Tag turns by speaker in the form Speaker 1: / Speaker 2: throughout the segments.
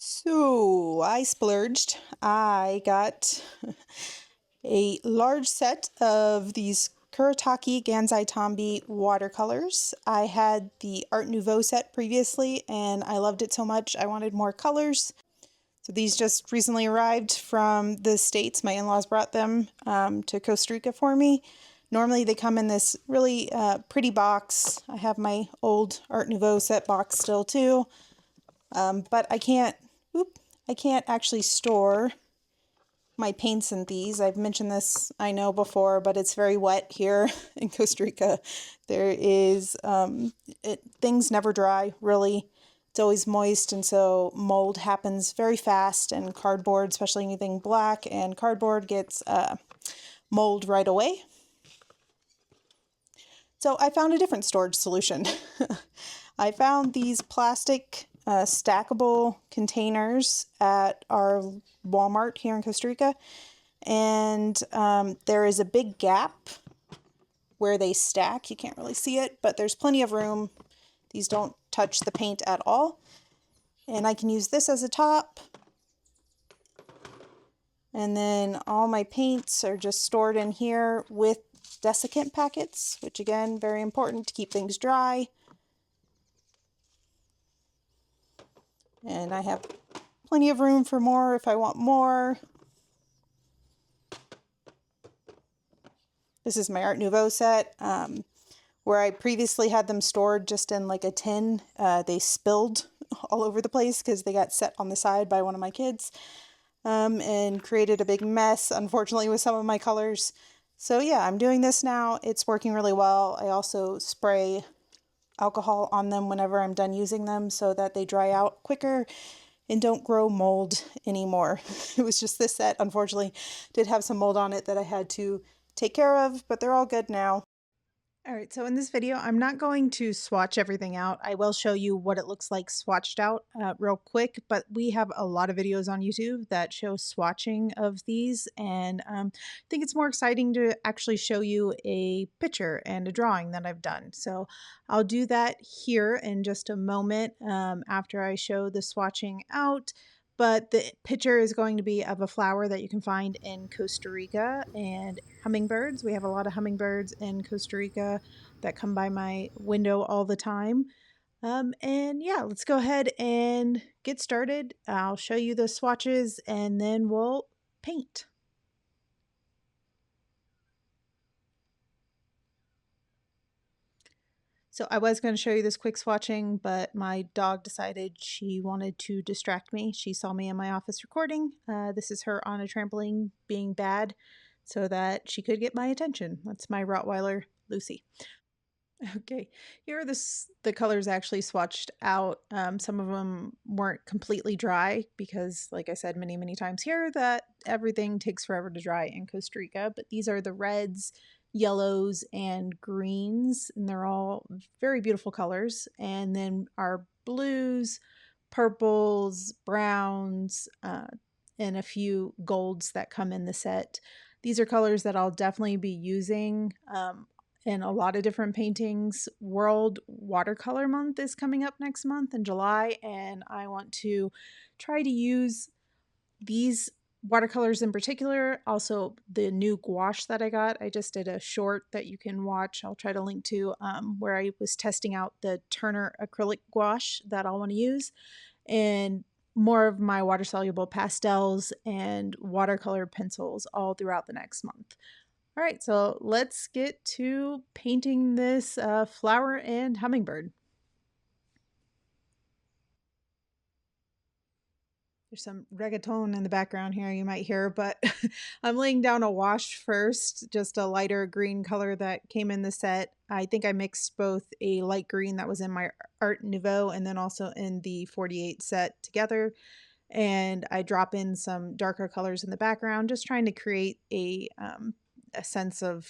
Speaker 1: So I splurged. I got a large set of these Kuretake Gansai Tambi watercolors. I had the Art Nouveau set previously and I loved it so much I wanted more colors. So these just recently arrived from the States. My in-laws brought them to Costa Rica for me. Normally they come in this really pretty box. I have my old Art Nouveau set box still too. But I can't actually store my paints in these. I've mentioned this, I know, before, but it's very wet here in Costa Rica. There is, things never dry, really. It's always moist, and so mold happens very fast, and cardboard, especially anything black and cardboard, gets mold right away. So I found a different storage solution. I found these plastic stackable containers at our Walmart here in Costa Rica, and there is a big gap where they stack. You can't really see it, but there's plenty of room. These don't touch the paint at all, and I can use this as a top, and then all my paints are just stored in here with desiccant packets, which again, very important to keep things dry. And I have plenty of room for more if I want more. This is my Art Nouveau set, where I previously had them stored just in like a tin. They spilled all over the place because they got set on the side by one of my kids, and created a big mess, unfortunately, with some of my colors. So yeah, I'm doing this now. It's working really well. I also spray alcohol on them whenever I'm done using them so that they dry out quicker and don't grow mold anymore. It was just this set, unfortunately, did have some mold on it that I had to take care of, but they're all good now. All right, so in this video, I'm not going to swatch everything out. I will show you what it looks like swatched out real quick, but we have a lot of videos on YouTube that show swatching of these, and I think it's more exciting to actually show you a picture and a drawing that I've done. So I'll do that here in just a moment after I show the swatching out. But the picture is going to be of a flower that you can find in Costa Rica and hummingbirds. We have a lot of hummingbirds in Costa Rica that come by my window all the time. And yeah, let's go ahead and get started. I'll show you the swatches and then we'll paint. So I was going to show you this quick swatching, but my dog decided she wanted to distract me. She saw me in my office recording. This is her on a trampoline being bad so that she could get my attention. That's my Rottweiler, Lucy. Okay, here are the colors actually swatched out. Some of them weren't completely dry because, like I said many times here, that everything takes forever to dry in Costa Rica. But these are the reds, yellows, and greens, and they're all very beautiful colors. And then our blues, purples, browns, and a few golds that come in the set. These are colors that I'll definitely be using in a lot of different paintings. World Watercolor Month is coming up next month in July, and I want to try to use these watercolors in particular. Also, the new gouache that I got. I just did a short that you can watch. I'll try to link to where I was testing out the Turner acrylic gouache that I'll want to use, and more of my water-soluble pastels and watercolor pencils all throughout the next month. All right, so let's get to painting this flower and hummingbird. There's some reggaeton in the background here you might hear, but I'm laying down a wash first, just a lighter green color that came in the set. I think I mixed both a light green that was in my Art Nouveau and then also in the 48 set together. And I drop in some darker colors in the background, just trying to create a sense of,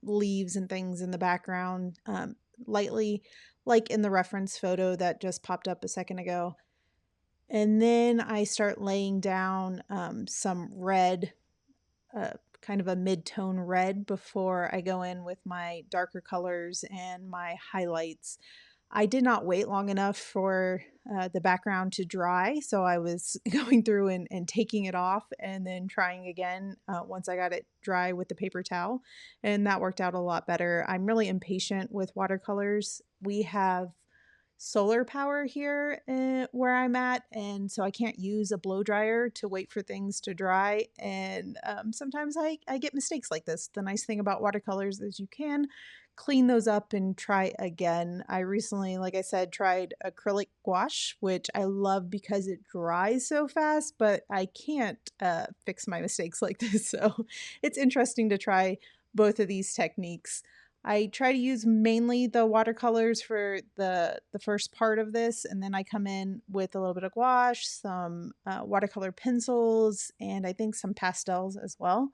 Speaker 1: leaves and things in the background, lightly, like in the reference photo that just popped up a second ago. And then I start laying down some red, kind of a mid-tone red, before I go in with my darker colors and my highlights. I did not wait long enough for the background to dry, so I was going through and taking it off and then trying again once I got it dry with the paper towel, and that worked out a lot better. I'm really impatient with watercolors. We have solar power here where I'm at, and so I can't use a blow dryer to wait for things to dry, and sometimes I get mistakes like this. The nice thing about watercolors is you can clean those up and try again. I recently, like I said, tried acrylic gouache, which I love because it dries so fast, but I can't fix my mistakes like this. So it's interesting to try both of these techniques. I try to use mainly the watercolors for the first part of this, and then I come in with a little bit of gouache, some watercolor pencils, and I think some pastels as well.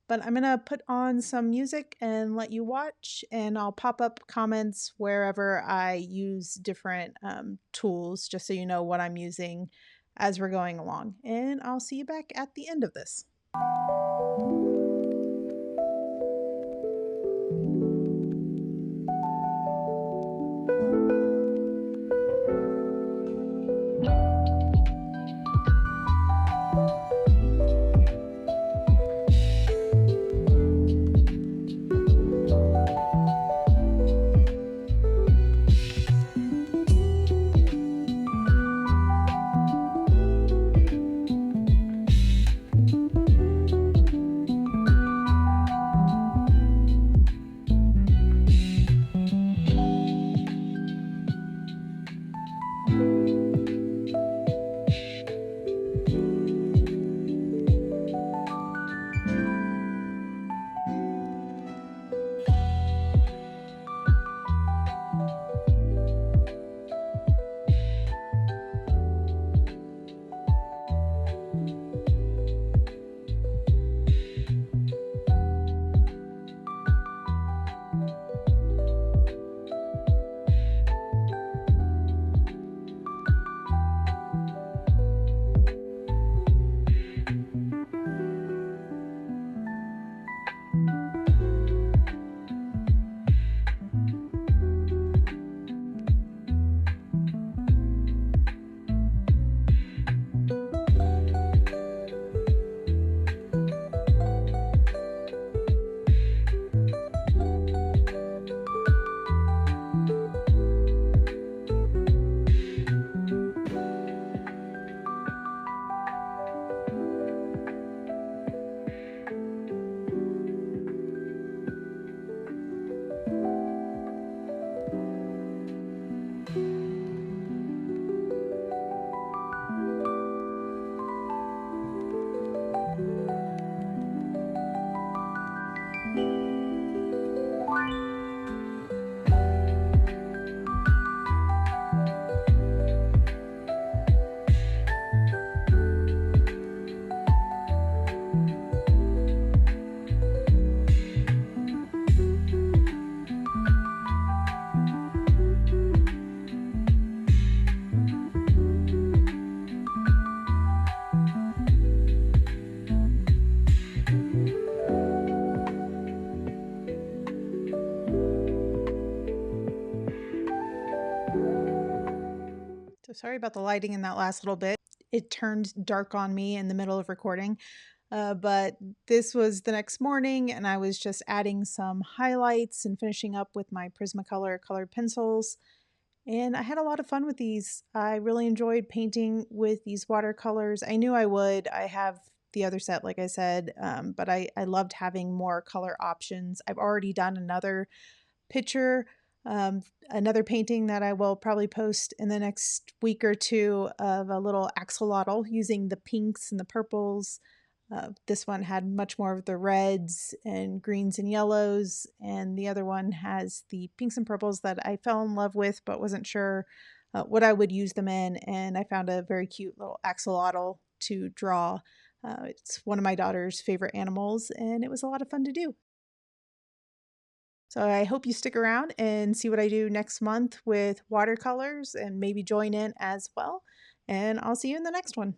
Speaker 1: But I'm gonna put on some music and let you watch, and I'll pop up comments wherever I use different tools, just so you know what I'm using as we're going along. And I'll see you back at the end of this. So sorry about the lighting in that last little bit. It turned dark on me in the middle of recording, but this was the next morning, and I was just adding some highlights and finishing up with my Prismacolor colored pencils. And I had a lot of fun with these. I really enjoyed painting with these watercolors. I knew I would. I have the other set, like I said, but I loved having more color options. I've already done another picture, another painting that I will probably post in the next week or two of a little axolotl using the pinks and the purples. This one had much more of the reds and greens and yellows, and the other one has the pinks and purples that I fell in love with but wasn't sure what I would use them in, and I found a very cute little axolotl to draw. It's one of my daughter's favorite animals, and it was a lot of fun to do. So I hope you stick around and see what I do next month with watercolors and maybe join in as well. And I'll see you in the next one.